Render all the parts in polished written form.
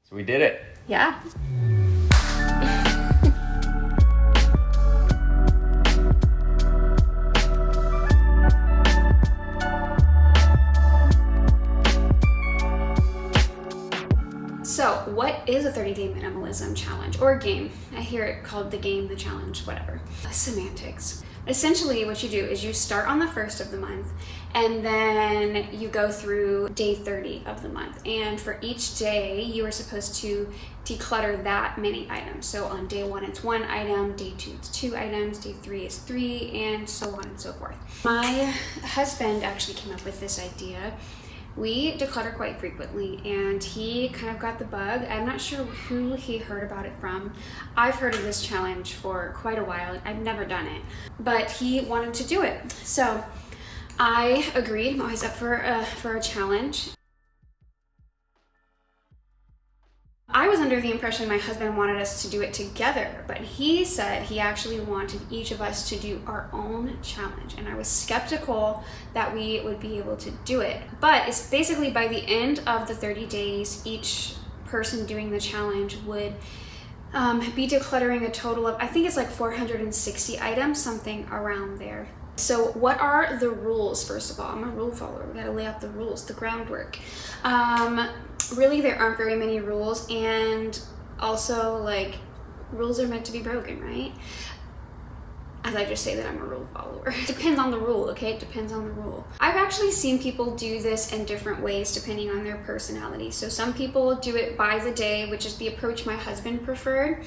So we did it. Yeah. So what is a 30-day minimalism challenge or game? I hear it called the game, the challenge, whatever. Semantics. Essentially what you do is you start on the 1st of the month and then you go through day 30 of the month. And for each day, you are supposed to declutter that many items. So on day 1, it's 1 item, day 2, it's 2 items, day 3 is 3, and so on and so forth. My husband actually came up with this idea. We declutter quite frequently, and he kind of got the bug. I'm not sure who he heard about it from. I've heard of this challenge for quite a while. I've never done it, but he wanted to do it. So I agreed. I'm always up for a challenge. I was under the impression my husband wanted us to do it together, but he said he actually wanted each of us to do our own challenge, and I was skeptical that we would be able to do it. But it's basically by the end of the 30 days, each person doing the challenge would be decluttering a total of, I think it's like 460 items, something around there. So what are the rules? First of all, I'm a rule follower. We gotta lay out the rules, the groundwork. Really, there aren't very many rules, and also, like, rules are meant to be broken, right? As I just say that I'm a rule follower. Depends on the rule, okay? It depends on the rule. I've actually seen people do this in different ways depending on their personality. So some people do it by the day, which is the approach my husband preferred.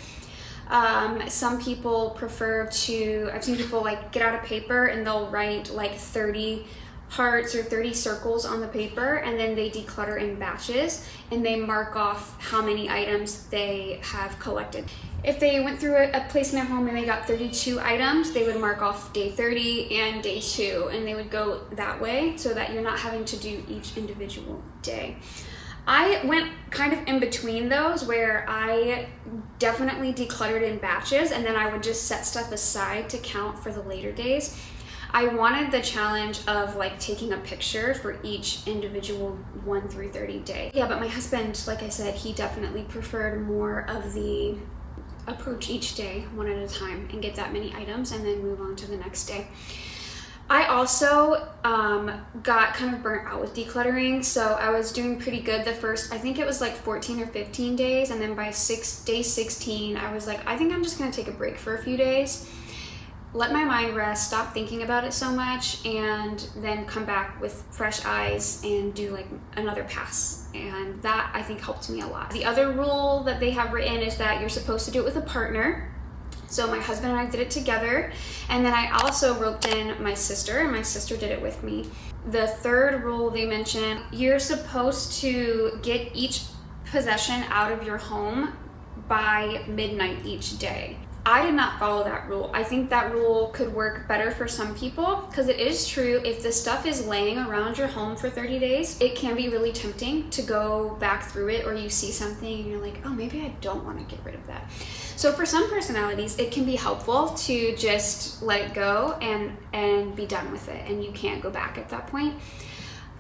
Some people prefer to, I've seen people like get out a paper and they'll write like 30 hearts or 30 circles on the paper, and then they declutter in batches and they mark off how many items they have collected. If they went through a place in their home and they got 32 items, they would mark off day 30 and day 2, and they would go that way so that you're not having to do each individual day. I went kind of in between those, where I definitely decluttered in batches and then I would just set stuff aside to count for the later days. I wanted the challenge of like taking a picture for each individual 1 through 30 day. Yeah, but my husband, like I said, he definitely preferred more of the approach each day, one at a time, and get that many items and then move on to the next day. I also got kind of burnt out with decluttering, so I was doing pretty good the first, I think it was like 14 or 15 days, and then by day 16, I was like, I think I'm just gonna take a break for a few days, let my mind rest, stop thinking about it so much, and then come back with fresh eyes and do like another pass. And that, I think, helped me a lot. The other rule that they have written is that you're supposed to do it with a partner. So my husband and I did it together, and then I also roped in my sister, and my sister did it with me. The third rule they mentioned, you're supposed to get each possession out of your home by midnight each day. I did not follow that rule. I think that rule could work better for some people, because it is true, if the stuff is laying around your home for 30 days, it can be really tempting to go back through it, or you see something and you're like, oh, maybe I don't want to get rid of that. So for some personalities, it can be helpful to just let it go and be done with it, and you can't go back at that point.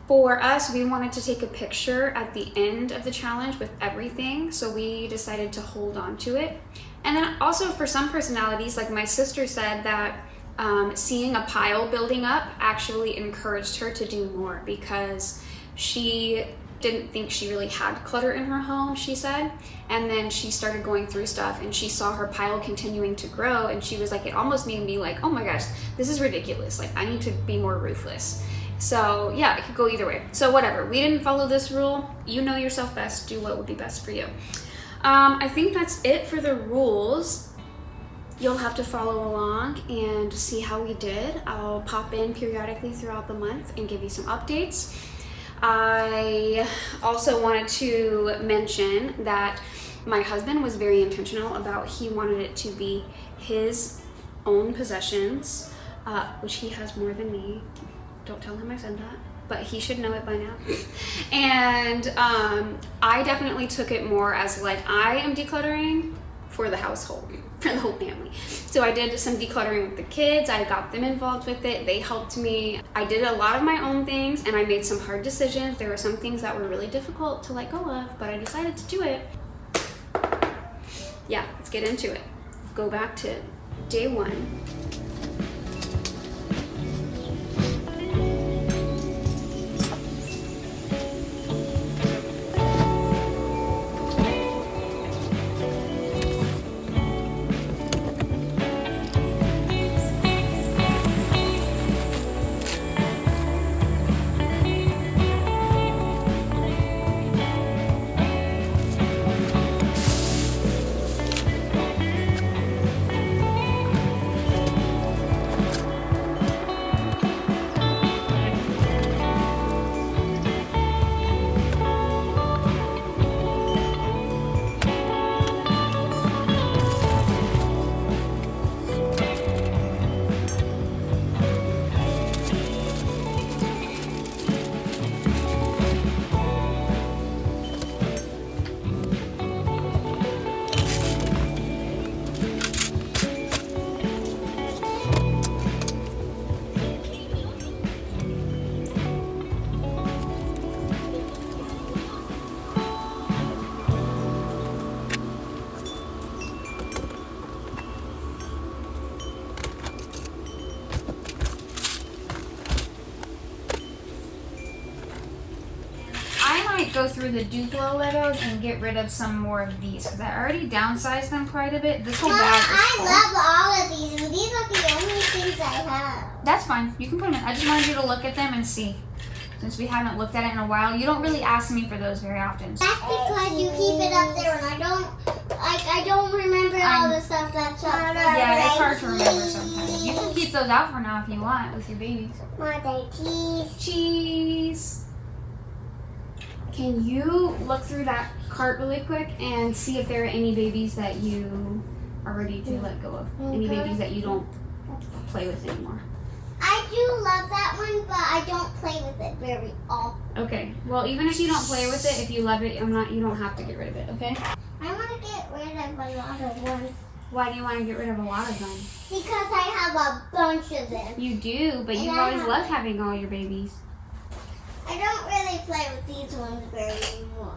For us, we wanted to take a picture at the end of the challenge with everything, so we decided to hold on to it. And then also for some personalities, like my sister said that seeing a pile building up actually encouraged her to do more, because she didn't think she really had clutter in her home, she said. And then she started going through stuff and she saw her pile continuing to grow, and she was like, it almost made me like, oh my gosh, this is ridiculous. Like, I need to be more ruthless. So yeah, it could go either way. So whatever, we didn't follow this rule. You know yourself best, do what would be best for you. I think that's it for the rules. You'll have to follow along and see how we did. I'll pop in periodically throughout the month and give you some updates. I also wanted to mention that my husband was very intentional about, he wanted it to be his own possessions, which he has more than me. Don't tell him I said that, but he should know it by now. And I definitely took it more as like, I am decluttering for the household, for the whole family. So I did some decluttering with the kids. I got them involved with it. They helped me. I did a lot of my own things, and I made some hard decisions. There were some things that were really difficult to let go of, but I decided to do it. yeah, let's get into it. Go back to day 1. Go through the Duplo Legos and get rid of some more of these because I already downsized them quite a bit. This whole bag is full. I love all of these, and these are the only things I have. That's fine. You can put them in. I just wanted you to look at them and see. Since we haven't looked at it in a while, you don't really ask me for those very often. That's because you keep it up there, and I don't remember all the stuff that's up there. Yeah, it's hard to remember sometimes. You can keep those out for now if you want with your babies. Want the cheese? Cheese. Can you look through that cart really quick and see if there are any babies that you are ready to let go of? Any babies that you don't play with anymore? I do love that one, but I don't play with it very often. Okay. Well, even if you don't play with it, if you love it, you don't have to get rid of it, okay? I want to get rid of a lot of ones. Why do you want to get rid of a lot of them? Because I have a bunch of them. You do, but you've always loved having all your babies. I don't really play with these ones very anymore.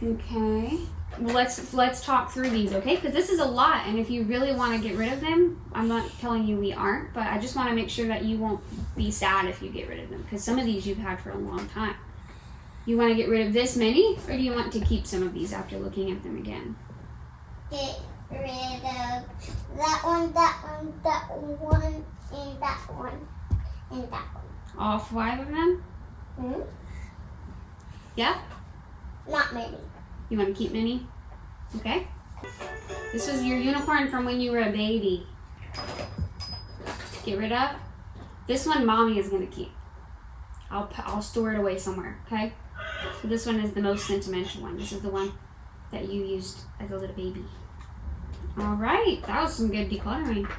Okay. Well, let's talk through these, okay? Because this is a lot, and if you really want to get rid of them, I'm not telling you we aren't, but I just want to make sure that you won't be sad if you get rid of them, because some of these you've had for a long time. You want to get rid of this many, or do you want to keep some of these after looking at them again? Get rid of that one, that one, that one, and that one, and that one. All 5 of them? Hmm? Yeah? Not many. You want to keep many? Okay. This was your unicorn from when you were a baby. Get rid of. This one Mommy is going to keep. I'll store it away somewhere, okay? So this one is the most sentimental one. This is the one that you used as a little baby. All right. That was some good decluttering.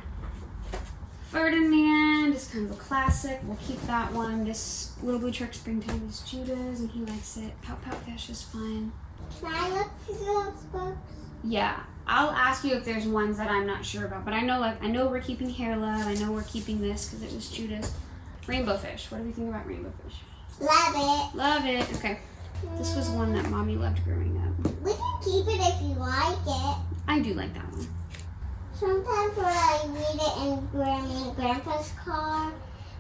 Ferdinand is kind of a classic. We'll keep that one. This Little Blue Truck Springtime is Judah's, and he likes it. Pout Pout Fish is fun. Can I look through those books? Yeah, I'll ask you if there's ones that I'm not sure about. But I know we're keeping Hair Love. I know we're keeping this because it was Judah's. Rainbow Fish. What do we think about Rainbow Fish? Love it. Love it. Okay. This was one that Mommy loved growing up. We can keep it if you like it. I do like that one. Sometimes when I read it in Granny and Grandpa's car,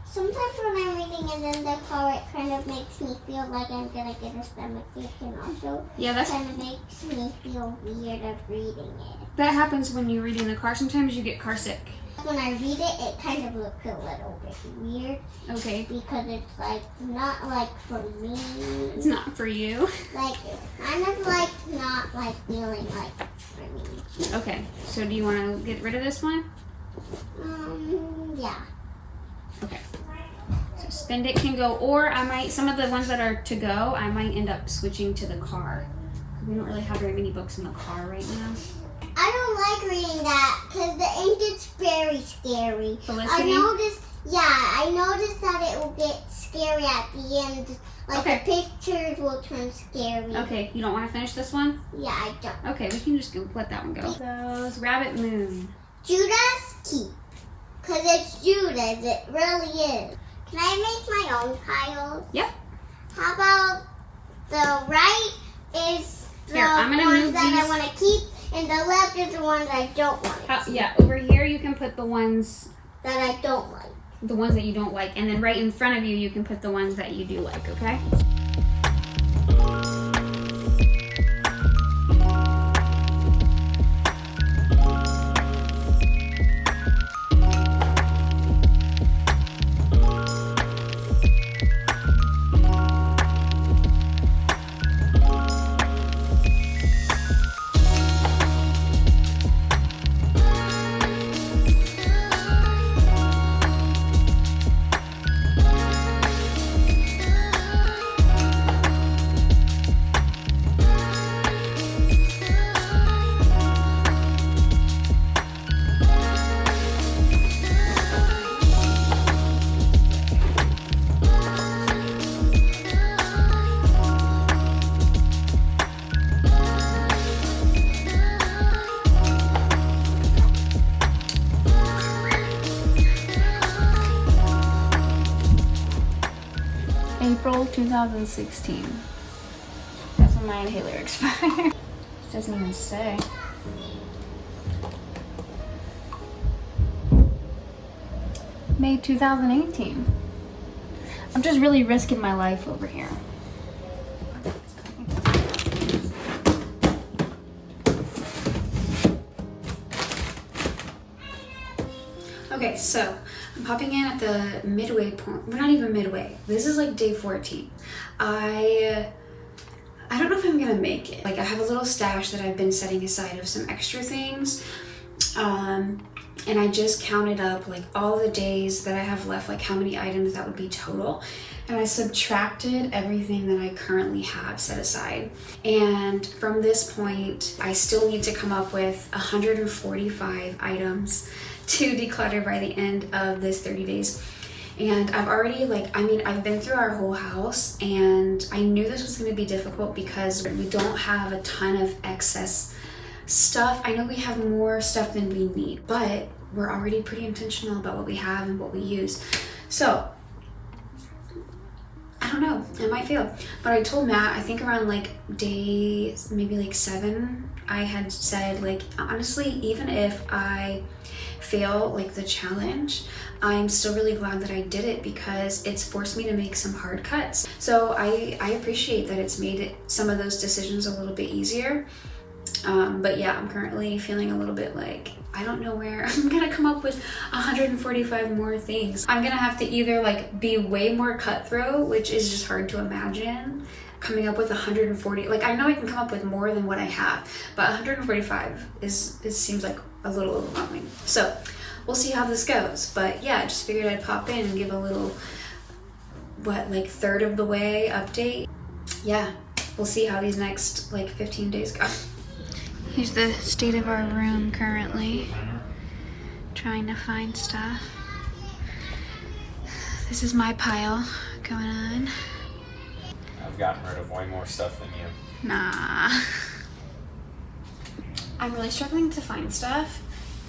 sometimes when I'm reading it in the car, it kind of makes me feel like I'm going to get a stomachache, and also kind of makes me feel weird of reading it. That happens when you read in the car. Sometimes you get car sick. When I read it, it kind of looks a little bit weird. Okay. Because it's like not like for me. It's not for you. Like kind of like not like feeling like for me. Okay. So do you want to get rid of this one? Yeah. Okay. So spend it can go, or I might, some of the ones that are to go, I might end up switching to the car. We don't really have very many books in the car right now. I don't like reading that because the ink gets very scary. Felicity? I noticed that it will get scary at the end. Like the pictures will turn scary. Okay, you don't want to finish this one? Yeah, I don't. Okay, we can just let that one go. So, Rabbit Moon. Judah's keep. Because it's Judah's, it really is. Can I make my own piles? Yep. How about the right is the Here, I'm gonna ones move that these. I want to keep, And the left is the ones I don't like. Yeah, over here you can put the ones that I don't like. The ones that you don't like. And then right in front of you, you can put the ones that you do like, okay? April 2016. That's when my inhaler expired. It doesn't even say. May 2018. I'm just really risking my life over here. Okay, so I'm popping in at the midway point. We're not even midway. This is like day 14. I don't know if I'm gonna make it. Like I have a little stash that I've been setting aside of some extra things. And I just counted up like all the days that I have left, like how many items that would be total. And I subtracted everything that I currently have set aside. And from this point, I still need to come up with 145 items to declutter by the end of this 30 days. And I've already I've been through our whole house, and I knew this was going to be difficult because we don't have a ton of excess stuff. I know we have more stuff than we need, but we're already pretty intentional about what we have and what we use. So I don't know, it might fail. But I told Matt, I think around like day maybe like 7, I had said like, honestly, even if I fail like the challenge, I'm still really glad that I did it because it's forced me to make some hard cuts. So I appreciate that it's made some of those decisions a little bit easier. But yeah, I'm currently feeling a little bit like, I don't know where I'm gonna come up with 145 more things. I'm gonna have to either like be way more cutthroat, which is just hard to imagine, coming up with 140. Like I know I can come up with more than what I have, but 145 seems like a little overwhelming. So we'll see how this goes. But yeah, I just figured I'd pop in and give a little, like third of the way update. Yeah, we'll see how these next like 15 days go. Here's the state of our room currently. Trying to find stuff. This is my pile going on. I've gotten rid of way more stuff than you. Nah. I'm really struggling to find stuff,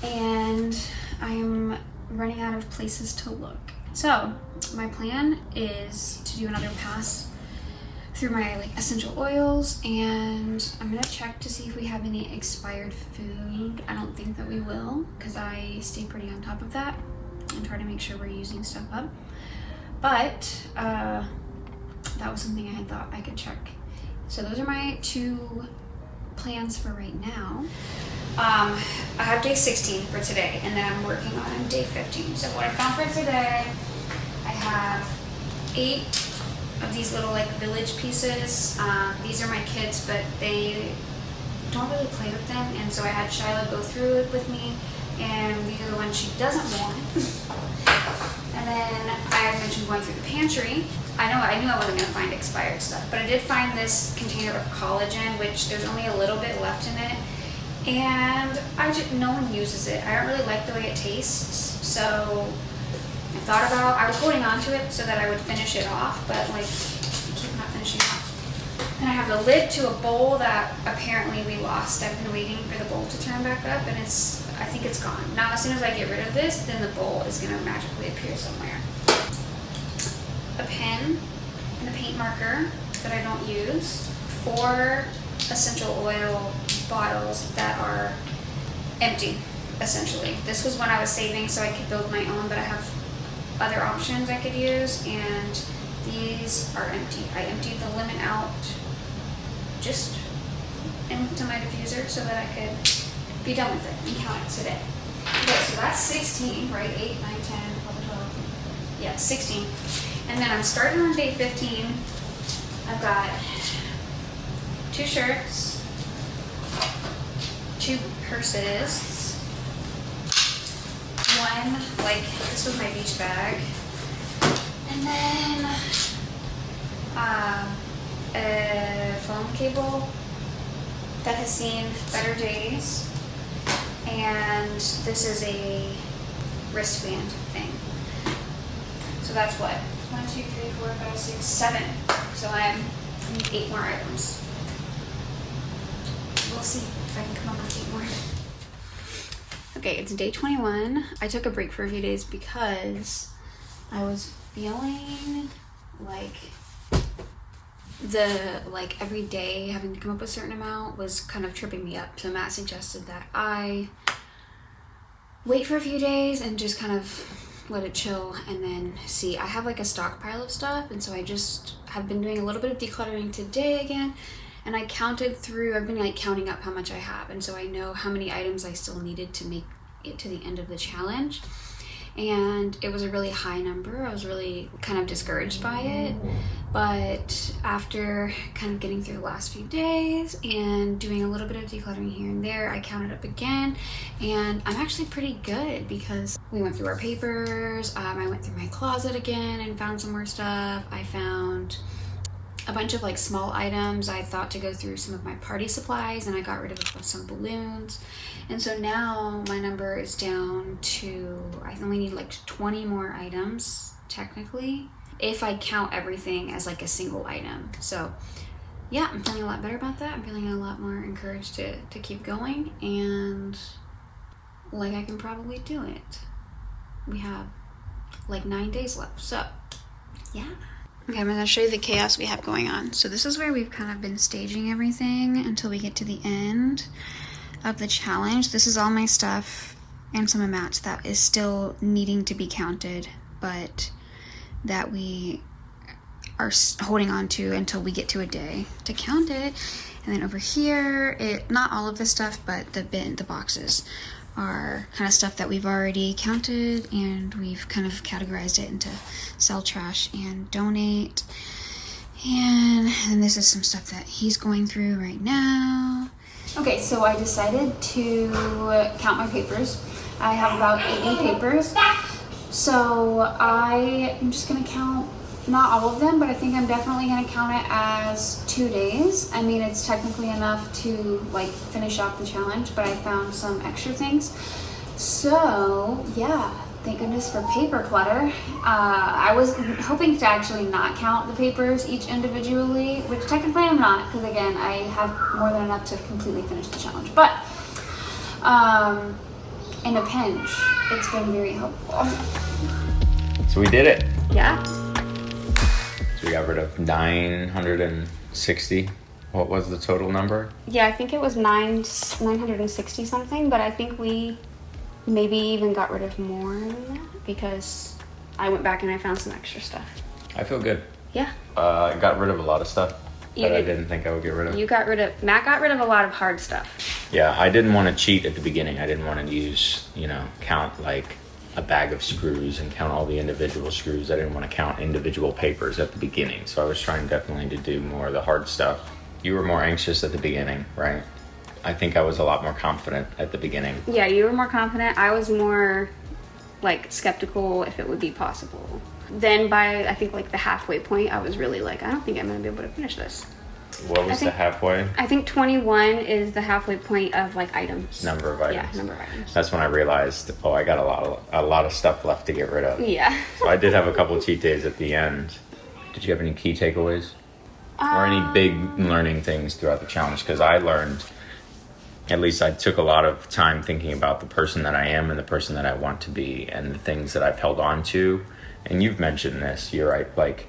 and I'm running out of places to look. So my plan is to do another pass through my like essential oils, and I'm gonna check to see if we have any expired food. I don't think that we will, because I stay pretty on top of that and try to make sure we're using stuff up. But that was something I had thought I could check. So those are my 2 plans for right now. I have day 16 for today, and then I'm working on day 15. So what I found for today, I have 8 of these little like village pieces. These are my kids, but they don't really play with them, and so I had Shyla go through it with me, and these are the ones she doesn't want. And then I mentioned going through the pantry. I knew I wasn't gonna find expired stuff, but I did find this container of collagen, which there's only a little bit left in it, and no one uses it. I don't really like the way it tastes, so I was holding on to it so that I would finish it off, but like I keep not finishing off. And I have the lid to a bowl that apparently we lost. I've been waiting for the bowl to turn back up, and I think it's gone. Now as soon as I get rid of this, then the bowl is gonna magically appear somewhere. A pen and a paint marker that I don't use, 4 essential oil bottles that are empty, essentially. This was when I was saving so I could build my own, but I have other options I could use, and these are empty. I emptied the lemon out just into my diffuser so that I could be done with it and count it today. Okay, so that's 16, right? 8, 9, 10, 11, 12. Yeah, 16. And then I'm starting on day 15. I've got 2 shirts, 2 purses, one, like, this was my beach bag, and then a phone cable that has seen better days, and this is a wristband thing. So that's what? 1, 2, 3, 4, 5, 6, 7. So I need 8 more items. We'll see if I can come up with 8 more. Okay, it's day 21. I took a break for a few days because I was feeling like every day having to come up with a certain amount was kind of tripping me up. So Matt suggested that I wait for a few days and just kind of let it chill and then see. I have like a stockpile of stuff, and so I just have been doing a little bit of decluttering today again, and I counted through, I've been like counting up how much I have, and so I know how many items I still needed to make it to the end of the challenge. And it was a really high number. I was really kind of discouraged by it, but after kind of getting through the last few days and doing a little bit of decluttering here and there, I counted up again, and I'm actually pretty good because we went through our papers. I went through my closet again and found some more stuff. I found a bunch of like small items. I thought to go through some of my party supplies, and I got rid of some balloons. And so now my number is down to, I only need like 20 more items technically, if I count everything as like a single item. So yeah, I'm feeling a lot better about that. I'm feeling a lot more encouraged to keep going, and like I can probably do it. We have like 9 days left, so yeah. Okay, I'm gonna show you the chaos we have going on. So this is where we've kind of been staging everything until we get to the end of the challenge. This is all my stuff and some of Matt's that is still needing to be counted, but that we are holding on to until we get to a day to count it. And then over here, not all of the stuff, but the boxes are kind of stuff that we've already counted, and we've kind of categorized it into sell, trash, and donate. And this is some stuff that he's going through right now. Okay, so I decided to count my papers. I have about 80 papers. So I am just gonna count, not all of them, but I think I'm definitely gonna count it as 2 days. I mean, it's technically enough to like finish off the challenge, but I found some extra things. So yeah, thank goodness for paper clutter. I was hoping to actually not count the papers each individually, which technically I'm not, because again, I have more than enough to completely finish the challenge. But in a pinch, it's been very helpful. So we did it. Yeah. So we got rid of 960. What was the total number? Yeah, I think it was 960 something, but I think we maybe even got rid of more than that because I went back and I found some extra stuff. I feel good. Yeah. I got rid of a lot of stuff that I didn't think I would get rid of. Matt got rid of a lot of hard stuff. Yeah, I didn't want to cheat at the beginning. I didn't want to use, count like a bag of screws and count all the individual screws. I didn't want to count individual papers at the beginning. So I was trying definitely to do more of the hard stuff. You were more anxious at the beginning, right? I think I was a lot more confident at the beginning. Yeah, you were more confident. I was more like skeptical if it would be possible. Then by I think like the halfway point, I was really like, I don't think I'm gonna be able to finish this. What was the halfway? I think 21 is the halfway point of like items. Number of items. Yeah, number of items. That's when I realized, I got a lot of stuff left to get rid of. Yeah. So I did have a couple of cheat days at the end. Did you have any key takeaways? Or any big learning things throughout the challenge? Because I learned, at least I took a lot of time thinking about the person that I am and the person that I want to be and the things that I've held on to. And you've mentioned this, you're right, like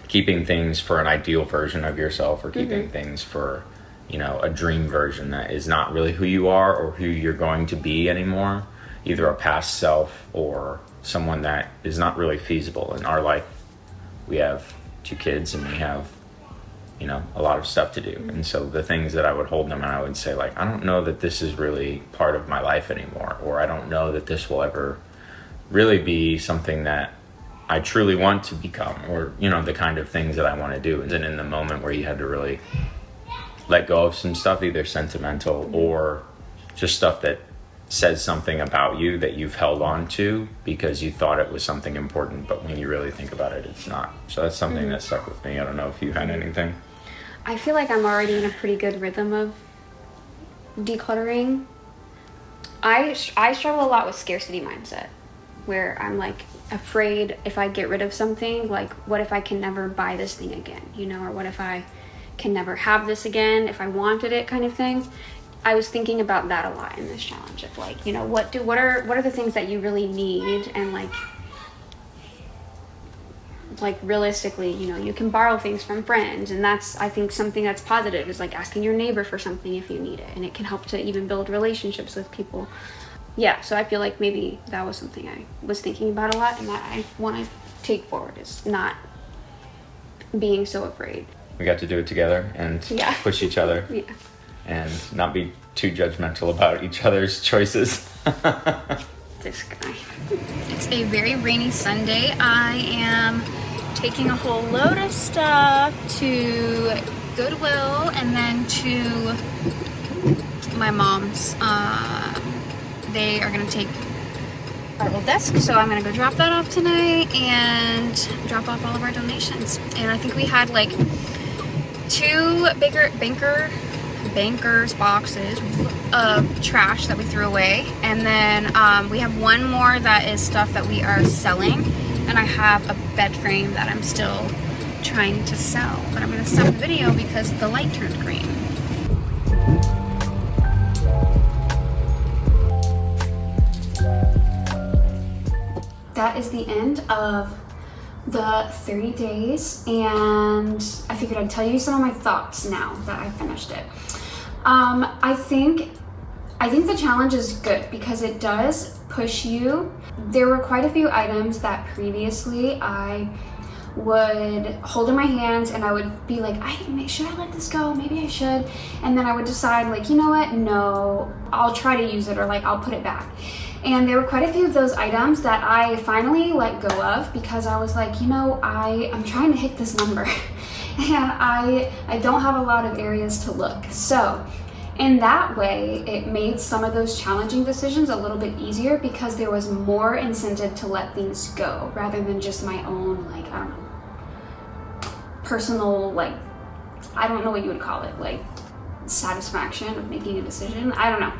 keeping things for an ideal version of yourself or keeping things for you know, a dream version that is not really who you are or who you're going to be anymore, either a past self or someone that is not really feasible in our life. We have 2 kids and we have, you know, a lot of stuff to do. And so the things that I would hold them and I would say, like, I don't know that this is really part of my life anymore, or I don't know that this will ever really be something that I truly want to become, or, you know, the kind of things that I want to do. And then in the moment where you had to really let go of some stuff, either sentimental or just stuff that says something about you that you've held on to because you thought it was something important, but when you really think about it, it's not. So that's something that stuck with me. I don't know if you had anything. I feel like I'm already in a pretty good rhythm of decluttering. I struggle a lot with scarcity mindset, where I'm like afraid if I get rid of something, like what if I can never buy this thing again, you know, or what if I can never have this again if I wanted it, kind of thing. I was thinking about that a lot in this challenge of like, you know, what are the things that you really need, and like realistically, you know, you can borrow things from friends, and that's, I think, something that's positive is like asking your neighbor for something if you need it, and it can help to even build relationships with people. Yeah, so I feel like maybe that was something I was thinking about a lot and that I want to take forward, is not being so afraid. We got to do it together and push each other. Yeah. And not be too judgmental about each other's choices. This guy. It's a very rainy Sunday. I am taking a whole load of stuff to Goodwill and then to my mom's. They are going to take our old desk, so I'm going to go drop that off tonight and drop off all of our donations. And I think we had like 2 bigger bankers boxes of trash that we threw away, and then we have 1 more that is stuff that we are selling, and I have a bed frame that I'm still trying to sell, but I'm going to stop the video because the light turned green. That is the end of the 30 days, and I figured I'd tell you some of my thoughts now that I finished it. I think the challenge is good because it does push you. There were quite a few items that previously I would hold in my hands and I would be like, should I let this go? Maybe I should. And then I would decide, like, you know what? No, I'll try to use it, or like I'll put it back. And there were quite a few of those items that I finally let go of because I was like, you know, I'm trying to hit this number and I don't have a lot of areas to look. So in that way, it made some of those challenging decisions a little bit easier because there was more incentive to let things go rather than just my own, like, I don't know, personal, like, I don't know what you would call it, like satisfaction of making a decision. I don't know.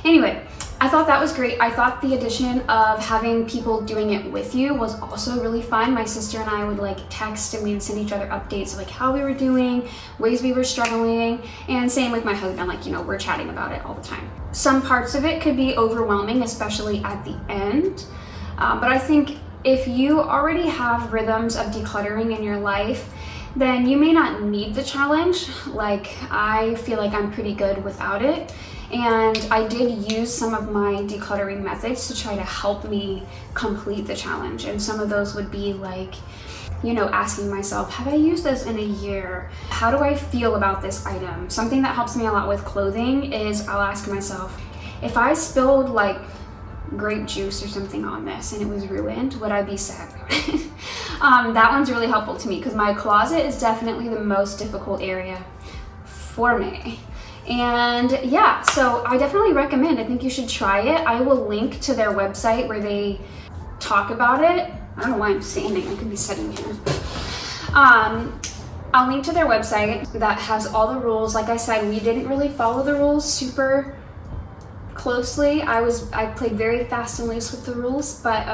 Anyway, I thought that was great. I thought the addition of having people doing it with you was also really fun. My sister and I would like text and we would send each other updates of like how we were doing, ways we were struggling, and same with my husband, like, you know, we're chatting about it all the time. Some parts of it could be overwhelming, especially at the end. But I think if you already have rhythms of decluttering in your life, then you may not need the challenge. Like, I feel like I'm pretty good without it. And I did use some of my decluttering methods to try to help me complete the challenge. And some of those would be like, you know, asking myself, have I used this in a year? How do I feel about this item? Something that helps me a lot with clothing is I'll ask myself, if I spilled like grape juice or something on this and it was ruined, would I be sad? That one's really helpful to me because my closet is definitely the most difficult area for me. And yeah, so I definitely recommend. I think you should try it. I will link to their website where they talk about it. I don't know why I'm standing. I could be sitting here. I'll link to their website that has all the rules. Like I said, we didn't really follow the rules super closely. I played very fast and loose with the rules, but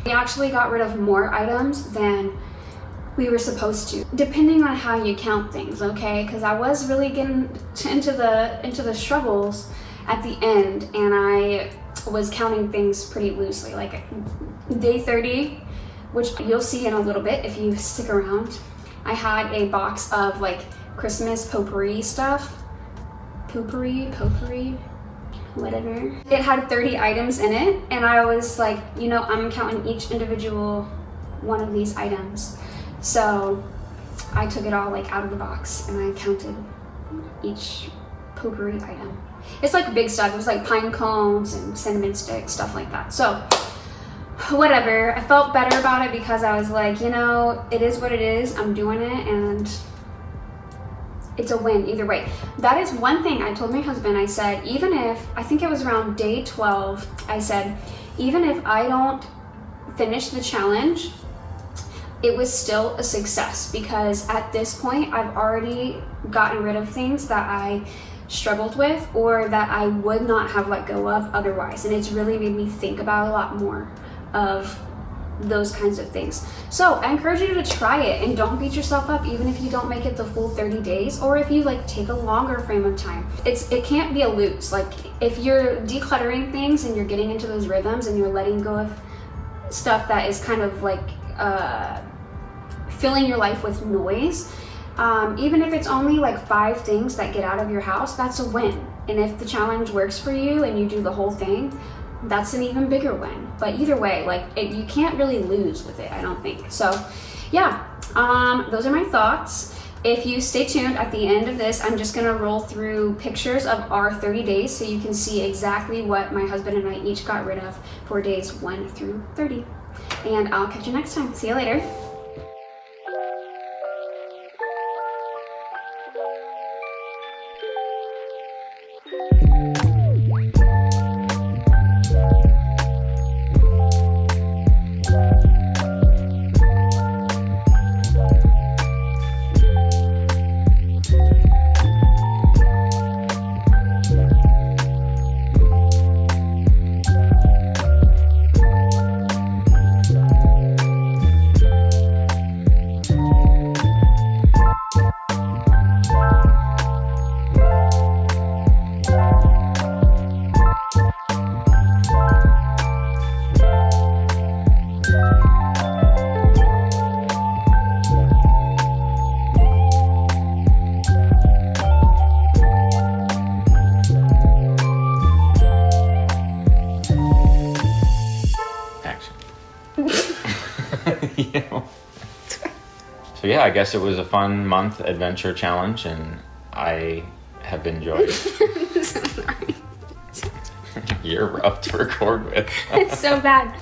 we actually got rid of more items than we were supposed to, depending on how you count things, okay? Because I was really getting into the struggles at the end, and I was counting things pretty loosely. Like day 30, which you'll see in a little bit if you stick around, I had a box of like Christmas potpourri stuff, potpourri, whatever. It had 30 items in it, and I was like, you know, I'm counting each individual one of these items. So I took it all like out of the box and I counted each potpourri item. It's like big stuff. It was like pine cones and cinnamon sticks, stuff like that. So whatever, I felt better about it because I was like, you know, it is what it is. I'm doing it and it's a win either way. That is one thing I told my husband. I said, even if, I think it was around day 12, I said, even if I don't finish the challenge, it was still a success because at this point I've already gotten rid of things that I struggled with or that I would not have let go of otherwise. And it's really made me think about a lot more of those kinds of things. So I encourage you to try it and don't beat yourself up even if you don't make it the full 30 days or if you like take a longer frame of time. It can't be a lose. Like if you're decluttering things and you're getting into those rhythms and you're letting go of stuff that is kind of like filling your life with noise, even if it's only like 5 things that get out of your house, that's a win. And if the challenge works for you and you do the whole thing, that's an even bigger win. But either way, like you can't really lose with it, I don't think. So yeah, those are my thoughts. If you stay tuned at the end of this, I'm just gonna roll through pictures of our 30 days so you can see exactly what my husband and I each got rid of for days 1 through 30. And I'll catch you next time. See you later. So yeah, I guess it was a fun month adventure challenge, and I have enjoyed it. You're rough to record with. It's so bad.